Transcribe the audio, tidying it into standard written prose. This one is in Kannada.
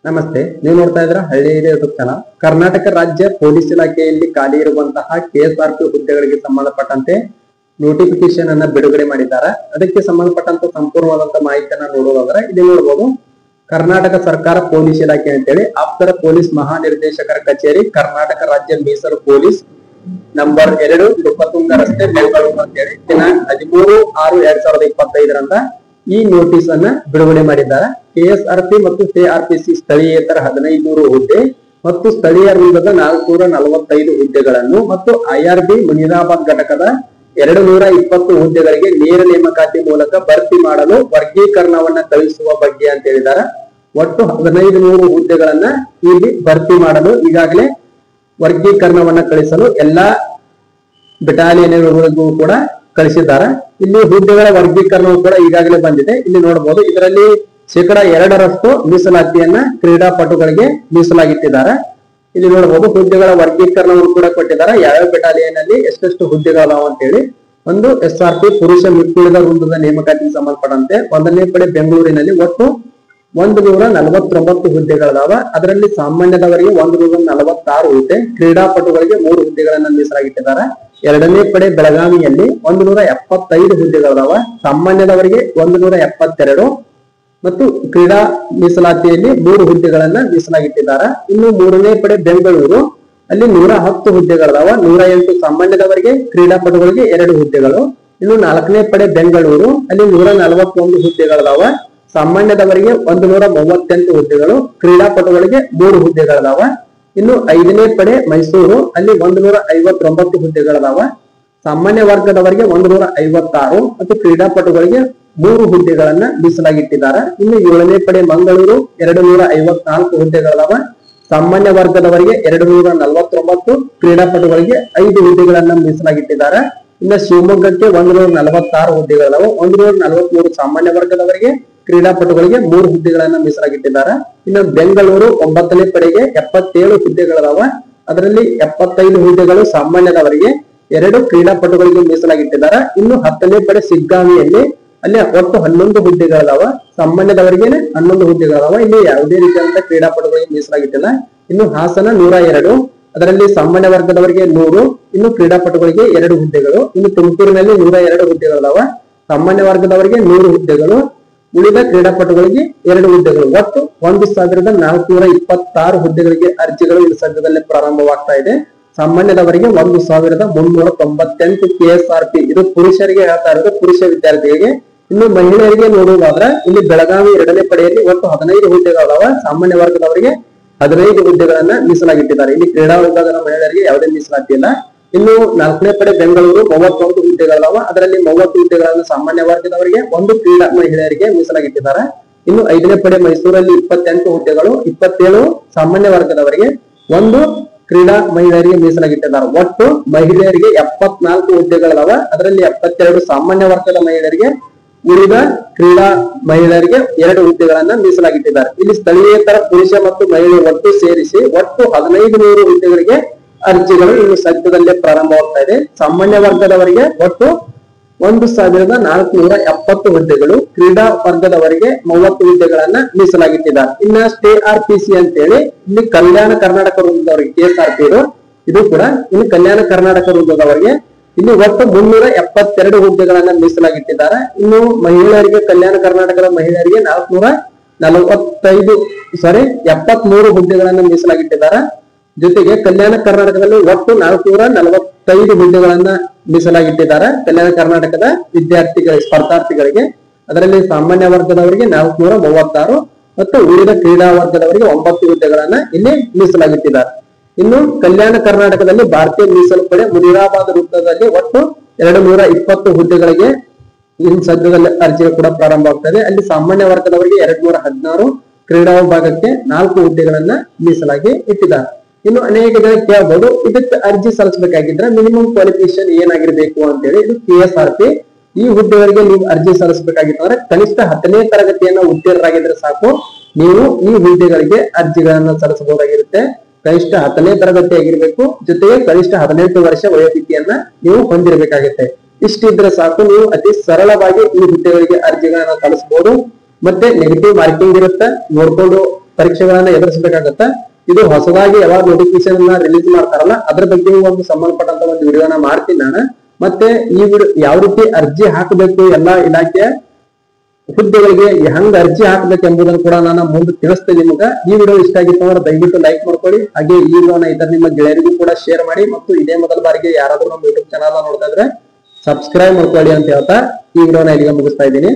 ನಮಸ್ತೆ, ನೀವು ನೋಡ್ತಾ ಇದ್ರ ಹಳ್ಳಿ ಯೂಟ್ಯೂಬ್ ಚಾನಲ್. ಕರ್ನಾಟಕ ರಾಜ್ಯ ಪೊಲೀಸ್ ಇಲಾಖೆಯಲ್ಲಿ ಖಾಲಿ ಇರುವಂತಹ ಕೆಎಸ್ಆರ್ಪಿ ಹುದ್ದೆಗಳಿಗೆ ಸಂಬಂಧಪಟ್ಟಂತೆ ನೋಟಿಫಿಕೇಶನ್ ಅನ್ನ ಬಿಡುಗಡೆ ಮಾಡಿದ್ದಾರೆ. ಅದಕ್ಕೆ ಸಂಬಂಧಪಟ್ಟಂತ ಸಂಪೂರ್ಣವಾದಂತಹ ಮಾಹಿತಿಯನ್ನ ನೋಡೋದಾದ್ರೆ ಇಲ್ಲಿ ನೋಡಬಹುದು. ಕರ್ನಾಟಕ ಸರ್ಕಾರ ಪೊಲೀಸ್ ಇಲಾಖೆ ಅಂತೇಳಿ ಅಪ್ಸರ ಪೊಲೀಸ್ ಮಹಾನಿರ್ದೇಶಕರ ಕಚೇರಿ, ಕರ್ನಾಟಕ ರಾಜ್ಯ ಮೀಸಲು ಪೊಲೀಸ್, ನಂಬರ್ 2, ತುಪ್ಪತುಂಗ ರಸ್ತೆ, ಬೆಂಗಳೂರು ಅಂತೇಳಿ ದಿನಾಂಕ 13/6/2025 ಈ ನೋಟಿಸ್ ಅನ್ನ ಬಿಡುಗಡೆ ಮಾಡಿದ್ದಾರೆ. ಕೆಎಸ್ಆರ್ಪಿ ಮತ್ತು ಕೆಆರ್ಪಿಸಿ ಸ್ಥಳೀಯೇತರ 1500 ಹುದ್ದೆ ಮತ್ತು ಸ್ಥಳೀಯ ವೃಂದದ 445 ಹುದ್ದೆಗಳನ್ನು ಮತ್ತು ಐಆರ್ಬಿ ಮುನಿರಾಬಾದ್ ಘಟಕದ 220 ಹುದ್ದೆಗಳಿಗೆ ನೇರ ನೇಮಕಾತಿ ಮೂಲಕ ಭರ್ತಿ ಮಾಡಲು ವರ್ಗೀಕರಣವನ್ನ ಕಳಿಸುವ ಬಗ್ಗೆ ಅಂತ ಹೇಳಿದ್ದಾರೆ. ಒಟ್ಟು 1500 ಹುದ್ದೆಗಳನ್ನ ಇಲ್ಲಿ ಭರ್ತಿ ಮಾಡಲು ಈಗಾಗಲೇ ವರ್ಗೀಕರಣವನ್ನ ಕಳಿಸಲು ಎಲ್ಲಾ ಬೆಟಾಲಿಯನ್ಗಳಿಗೂ ಕೂಡ ಕಳಿಸಿದ್ದಾರೆ. ಇಲ್ಲಿ ಹುದ್ದೆಗಳ ವರ್ಗೀಕರಣವು ಕೂಡ ಈಗಾಗಲೇ ಬಂದಿದೆ. ಇಲ್ಲಿ ನೋಡಬಹುದು, ಇದರಲ್ಲಿ 2% ಮೀಸಲಾತಿಯನ್ನ ಕ್ರೀಡಾಪಟುಗಳಿಗೆ ಮೀಸಲಾಗಿಟ್ಟಿದ್ದಾರೆ. ಇಲ್ಲಿ ನೋಡಬಹುದು, ಹುದ್ದೆಗಳ ವರ್ಗೀಕರಣವನ್ನು ಕೂಡ ಕೊಟ್ಟಿದ್ದಾರೆ. ಯಾವ್ಯಾವ ಬೆಟಾಲಿಯನ್ ಅಲ್ಲಿ ಎಷ್ಟೆಷ್ಟು ಹುದ್ದೆಗಳದಾವ ಅಂತ ಹೇಳಿ. ಒಂದು ಎಸ್ಆರ್ಪಿ ಪುರುಷ ಮಿಕ್ಕುಳಿದ ವೃಂದದ ನೇಮಕಾತಿಗೆ ಸಂಬಂಧಪಟ್ಟಂತೆ 1ನೇ ಪಡೆ ಬೆಂಗಳೂರಿನಲ್ಲಿ ಒಟ್ಟು 149 ಹುದ್ದೆಗಳದಾವ. ಅದರಲ್ಲಿ ಸಾಮಾನ್ಯದವರಿಗೆ 146 ಹುದ್ದೆ, ಕ್ರೀಡಾಪಟುಗಳಿಗೆ 3 ಹುದ್ದೆಗಳನ್ನ ಮೀಸಲಾಗಿಟ್ಟಿದ್ದಾರೆ. 2ನೇ ಪಡೆ ಬೆಳಗಾವಿಯಲ್ಲಿ 175 ಹುದ್ದೆಗಳದಾವ. ಸಾಮಾನ್ಯದವರಿಗೆ 172 ಮತ್ತು ಕ್ರೀಡಾ ಮೀಸಲಾತಿಯಲ್ಲಿ 3 ಹುದ್ದೆಗಳನ್ನ ಮೀಸಲಾಗಿಟ್ಟಿದ್ದಾರೆ. ಇನ್ನು 3ನೇ ಪಡೆ ಬೆಂಗಳೂರು ಅಲ್ಲಿ 110 ಹುದ್ದೆಗಳದಾವ. 108 ಸಾಮಾನ್ಯದವರಿಗೆ, ಕ್ರೀಡಾಪಟುಗಳಿಗೆ 2 ಹುದ್ದೆಗಳು. ಇನ್ನು 4ನೇ ಪಡೆ ಬೆಂಗಳೂರು ಅಲ್ಲಿ 141 ಹುದ್ದೆಗಳದಾವ. ಸಾಮಾನ್ಯದವರಿಗೆ 138 ಹುದ್ದೆಗಳು, ಕ್ರೀಡಾಪಟುಗಳಿಗೆ 3 ಹುದ್ದೆಗಳದಾವ. ಇನ್ನು 5ನೇ ಪಡೆ ಮೈಸೂರು ಅಲ್ಲಿ 159 ಹುದ್ದೆಗಳದಾವ. ಸಾಮಾನ್ಯ ವರ್ಗದವರಿಗೆ 156 ಮತ್ತು ಕ್ರೀಡಾಪಟುಗಳಿಗೆ 3 ಹುದ್ದೆಗಳನ್ನ ಮೀಸಲಾಗಿಟ್ಟಿದ್ದಾರೆ. ಇನ್ನು 7ನೇ ಪಡೆ ಮಂಗಳೂರು 254 ಹುದ್ದೆಗಳದಾವ. ಸಾಮಾನ್ಯ ವರ್ಗದವರಿಗೆ 249, ಕ್ರೀಡಾಪಟುಗಳಿಗೆ 5 ಹುದ್ದೆಗಳನ್ನ ಮೀಸಲಾಗಿಟ್ಟಿದ್ದಾರೆ. ಇನ್ನು ಶಿವಮೊಗ್ಗಕ್ಕೆ 146 ಹುದ್ದೆಗಳದಾವ. 143 ಸಾಮಾನ್ಯ ವರ್ಗದವರಿಗೆ, ಕ್ರೀಡಾಪಟುಗಳಿಗೆ 3 ಹುದ್ದೆಗಳನ್ನ ಮೀಸಲಾಗಿಟ್ಟಿದ್ದಾರೆ. ಇನ್ನು ಬೆಂಗಳೂರು 9ನೇ ಪಡೆಗೆ 77 ಹುದ್ದೆಗಳದಾವ. ಅದರಲ್ಲಿ 75 ಹುದ್ದೆಗಳು ಸಾಮಾನ್ಯದವರಿಗೆ, 2 ಕ್ರೀಡಾಪಟುಗಳಿಗೆ ಮೀಸಲಾಗಿಟ್ಟಿದ್ದಾರೆ. ಇನ್ನು 10ನೇ ಪಡೆ ಸಿಗ್ಗಾಂವಿಯಲ್ಲಿ ಅಲ್ಲಿ ಒಟ್ಟು 11 ಹುದ್ದೆಗಳದಾವ. ಸಾಮಾನ್ಯದವರಿಗೆ 11 ಹುದ್ದೆಗಳದಾವ. ಇಲ್ಲಿ ಯಾವುದೇ ರೀತಿಯಾದಂತ ಕ್ರೀಡಾಪಟುಗಳಿಗೆ ಮೀಸಲಾಗಿಟ್ಟಿಲ್ಲ. ಇನ್ನು ಹಾಸನ 102, ಅದರಲ್ಲಿ ಸಾಮಾನ್ಯ ವರ್ಗದವರಿಗೆ 100, ಇನ್ನು ಕ್ರೀಡಾಪಟುಗಳಿಗೆ 2 ಹುದ್ದೆಗಳು. ಇನ್ನು ತುಮಕೂರಿನಲ್ಲಿ 102 ಹುದ್ದೆಗಳದಾವ. ಸಾಮಾನ್ಯ ವರ್ಗದವರಿಗೆ 100 ಹುದ್ದೆಗಳು, ಉಳಿದ ಕ್ರೀಡಾಪಟುಗಳಿಗೆ 2 ಹುದ್ದೆಗಳು. ಒಟ್ಟು 1426 ಹುದ್ದೆಗಳಿಗೆ ಅರ್ಜಿಗಳು ಇಲ್ಲಿ ಸದ್ಯದಲ್ಲೇ ಪ್ರಾರಂಭವಾಗ್ತಾ ಇದೆ. ಸಾಮಾನ್ಯದವರಿಗೆ 1398 ಕೆಎಸ್ಆರ್ಪಿ, ಇದು ಪುರುಷರಿಗೆ ಹೇಳ್ತಾ ಇರೋದು, ಪುರುಷ ವಿದ್ಯಾರ್ಥಿಗಳಿಗೆ. ಇನ್ನು ಮಹಿಳೆಯರಿಗೆ ನೋಡುವುದಾದ್ರೆ ಇಲ್ಲಿ ಬೆಳಗಾವಿ 2ನೇ ಪಡೆಯಲ್ಲಿ ಒಟ್ಟು 15 ಹುದ್ದೆಗಳದಾವ. ಸಾಮಾನ್ಯ ವರ್ಗದವರಿಗೆ 15 ಹುದ್ದೆಗಳನ್ನ ಮೀಸಲಾಗಿಟ್ಟಿದ್ದಾರೆ. ಇಲ್ಲಿ ಕ್ರೀಡಾ ವಿಭಾಗದ ಮಹಿಳೆಯರಿಗೆ ಯಾವುದೇ ಮೀಸಲಾತಿ ಇಲ್ಲ. ಇನ್ನು 4ನೇ ಪಡೆ ಬೆಂಗಳೂರು 31 ಹುದ್ದೆಗಳದಾವ. ಅದರಲ್ಲಿ 30 ಹುದ್ದೆಗಳನ್ನು ಸಾಮಾನ್ಯ ವರ್ಗದವರಿಗೆ, 1 ಕ್ರೀಡಾ ಮಹಿಳೆಯರಿಗೆ ಮೀಸಲಾಗಿಟ್ಟಿದ್ದಾರೆ. ಇನ್ನು 5ನೇ ಪಡೆ ಮೈಸೂರಲ್ಲಿ 28 ಹುದ್ದೆಗಳು, 27 ಸಾಮಾನ್ಯ ವರ್ಗದವರಿಗೆ, 1 ಕ್ರೀಡಾ ಮಹಿಳೆಯರಿಗೆ ಮೀಸಲಾಗಿಟ್ಟಿದ್ದಾರೆ. ಒಟ್ಟು ಮಹಿಳೆಯರಿಗೆ 74 ಹುದ್ದೆಗಳದಾವ. ಅದರಲ್ಲಿ 72 ಸಾಮಾನ್ಯ ವರ್ಗದ ಮಹಿಳೆಯರಿಗೆ, ಉಳಿದ ಕ್ರೀಡಾ ಮಹಿಳೆಯರಿಗೆ 2 ಹುದ್ದೆಗಳನ್ನ ಮೀಸಲಾಗಿಟ್ಟಿದ್ದಾರೆ. ಇಲ್ಲಿ ಸ್ಥಳೀಯೇತರ ಪುರುಷ ಮತ್ತು ಮಹಿಳೆ ಒಟ್ಟು ಸೇರಿಸಿ ಒಟ್ಟು 1500 ಹುದ್ದೆಗಳಿಗೆ ಅರ್ಜಿಗಳು ಇನ್ನು ಸದ್ಯದಲ್ಲೇ ಪ್ರಾರಂಭವಾಗ್ತಾ ಇದೆ. ಸಾಮಾನ್ಯ ವರ್ಗದವರಿಗೆ ಒಟ್ಟು 1470 ಹುದ್ದೆಗಳು, ಕ್ರೀಡಾ ವರ್ಗದವರಿಗೆ 30 ಹುದ್ದೆಗಳನ್ನ ಮೀಸಲಾಗಿಟ್ಟಿದ್ದಾರೆ. ಇನ್ನ ಕೆಆರ್ಪಿಸಿ ಅಂತೇಳಿ ಇಲ್ಲಿ ಕಲ್ಯಾಣ ಕರ್ನಾಟಕ ವೃಂದದವರಿಗೆ ಕೆಎಸ್ಆರ್ಪಿ ಇದು ಕೂಡ ಇನ್ನು ಕಲ್ಯಾಣ ಕರ್ನಾಟಕ ವೃಂದದವರಿಗೆ ಇಲ್ಲಿ ಒಟ್ಟು 372 ಹುದ್ದೆಗಳನ್ನ ಮೀಸಲಾಗಿಟ್ಟಿದ್ದಾರೆ. ಇನ್ನು ಮಹಿಳೆಯರಿಗೆ, ಕಲ್ಯಾಣ ಕರ್ನಾಟಕದ ಮಹಿಳೆಯರಿಗೆ 73 ಹುದ್ದೆಗಳನ್ನ ಮೀಸಲಾಗಿಟ್ಟಿದ್ದಾರೆ. ಜೊತೆಗೆ ಕಲ್ಯಾಣ ಕರ್ನಾಟಕದಲ್ಲಿ ಒಟ್ಟು 445 ಹುದ್ದೆಗಳನ್ನ ಮೀಸಲಾಗಿಟ್ಟಿದ್ದಾರೆ ಕಲ್ಯಾಣ ಕರ್ನಾಟಕದ ಸ್ಪರ್ಧಾರ್ಥಿಗಳಿಗೆ. ಅದರಲ್ಲಿ ಸಾಮಾನ್ಯ ವರ್ಗದವರಿಗೆ 436 ಮತ್ತು ಉಳಿದ ಕ್ರೀಡಾ ವರ್ಗದವರಿಗೆ 9 ಹುದ್ದೆಗಳನ್ನ ಇಲ್ಲಿ ಮೀಸಲಾಗಿಟ್ಟಿದ್ದಾರೆ. ಇನ್ನು ಕಲ್ಯಾಣ ಕರ್ನಾಟಕದಲ್ಲಿ ಭಾರತೀಯ ಮೀಸಲು ಪಡೆ ಮುನಿರಾಬಾದ್ ವೃತ್ತದಲ್ಲಿ ಒಟ್ಟು 220 ಹುದ್ದೆಗಳಿಗೆ ಇನ್ನು ಸದ್ಯದಲ್ಲಿ ಅರ್ಜಿ ಕೂಡ ಪ್ರಾರಂಭ ಆಗ್ತದೆ. ಅಲ್ಲಿ ಸಾಮಾನ್ಯ ವರ್ಗದವರಿಗೆ 216, ಕ್ರೀಡಾ ವಿಭಾಗಕ್ಕೆ 4 ಹುದ್ದೆಗಳನ್ನ ಮೀಸಲಾಗಿ ಇಟ್ಟಿದ್ದಾರೆ. ಇನ್ನು ಅನೇಕ ಜನ ಕೇಳಬಹುದು, ಇದಕ್ಕೆ ಅರ್ಜಿ ಸಲ್ಲಿಸಬೇಕಾಗಿದ್ರೆ ಮಿನಿಮಮ್ ಕ್ವಾಲಿಫಿಕೇಶನ್ ಏನಾಗಿರ್ಬೇಕು ಅಂತೇಳಿ. ಇದು ಕೆಎಸ್ಆರ್ಪಿ. ಈ ಹುದ್ದೆಗಳಿಗೆ ನೀವು ಅರ್ಜಿ ಸಲ್ಲಿಸಬೇಕಾಗಿತ್ತಂದ್ರೆ ಕನಿಷ್ಠ 10ನೇ ತರಗತಿಯನ್ನ ಉತ್ತೀರ್ಣರಾಗಿದ್ರೆ ಸಾಕು, ನೀವು ಈ ಹುದ್ದೆಗಳಿಗೆ ಅರ್ಜಿಗಳನ್ನ ಸಲ್ಲಿಸಬಹುದಾಗಿರುತ್ತೆ. ಕನಿಷ್ಠ 10ನೇ ತರಗತಿ ಆಗಿರ್ಬೇಕು, ಜೊತೆಗೆ ಕನಿಷ್ಠ 18 ವರ್ಷ ವಯೋಮಿತಿಯನ್ನ ನೀವು ಹೊಂದಿರಬೇಕಾಗುತ್ತೆ. ಇಷ್ಟಿದ್ರೆ ಸಾಕು, ನೀವು ಅತಿ ಸರಳವಾಗಿ ಈ ಹುದ್ದೆಗಳಿಗೆ ಅರ್ಜಿಗಳನ್ನ ಸಲ್ಲಿಸಬಹುದು. ಮತ್ತೆ ನೆಗೆಟಿವ್ ಮಾರ್ಕಿಂಗ್ ಇರುತ್ತೆ, ನೋಡ್ಕೊಂಡು ಪರೀಕ್ಷೆಗಳನ್ನ ಎದುರಿಸಬೇಕಾಗತ್ತೆ. ಇದು ಹೊಸದಾಗಿ ಯಾವಾಗ ನೋಟಿಫಿಕೇಶನ್ ರಿಲೀಸ್ ಮಾಡ್ತಾರಲ್ಲ ಅದ್ರ ಬಗ್ಗೆ ಒಂದು ಸಂಬಂಧಪಟ್ಟಂತ ಒಂದು ವಿಡಿಯೋನ ಮಾಡ್ತೀನಿ ನಾನು. ಮತ್ತೆ ಈ ವಿಡಿಯೋ ಯಾವ ರೀತಿ ಅರ್ಜಿ ಹಾಕಬೇಕು, ಎಲ್ಲಾ ಇಲಾಖೆಯ ಹುದ್ದೆಗಳಿಗೆ ಹೆಂಗ್ ಅರ್ಜಿ ಹಾಕ್ಬೇಕು ಎಂಬುದನ್ನು ಕೂಡ ನಾನು ಮುಂದೆ ತಿಳಿಸ್ತೇನೆ ನಿಮ್ಗೆ. ಈ ವಿಡಿಯೋ ಇಷ್ಟ ಆಗಿತ್ತು ಅಂದ್ರೆ ದಯವಿಟ್ಟು ಲೈಕ್ ಮಾಡ್ಕೊಳ್ಳಿ. ಹಾಗೆ ಈ ವಿಡಿಯೋನ ಇತರ ನಿಮ್ಮ ಗೆಳೆಯರಿಗೂ ಕೂಡ ಶೇರ್ ಮಾಡಿ. ಮತ್ತು ಇದೇ ಮೊದಲ ಬಾರಿಗೆ ಯಾರಾದ್ರೂ ನಮ್ಮ ಯೂಟ್ಯೂಬ್ ಚಾನಲ್ ನೋಡ್ತಾ ಇದ್ರೆ ಸಬ್ಸ್ಕ್ರೈಬ್ ಮಾಡ್ಕೊಳ್ಳಿ ಅಂತ ಹೇಳ್ತಾ ಈ ವಿಡಿಯೋನ ಇಲ್ಲಿಗೆ ಮುಗಿಸ್ತಾ ಇದ್ದೀನಿ.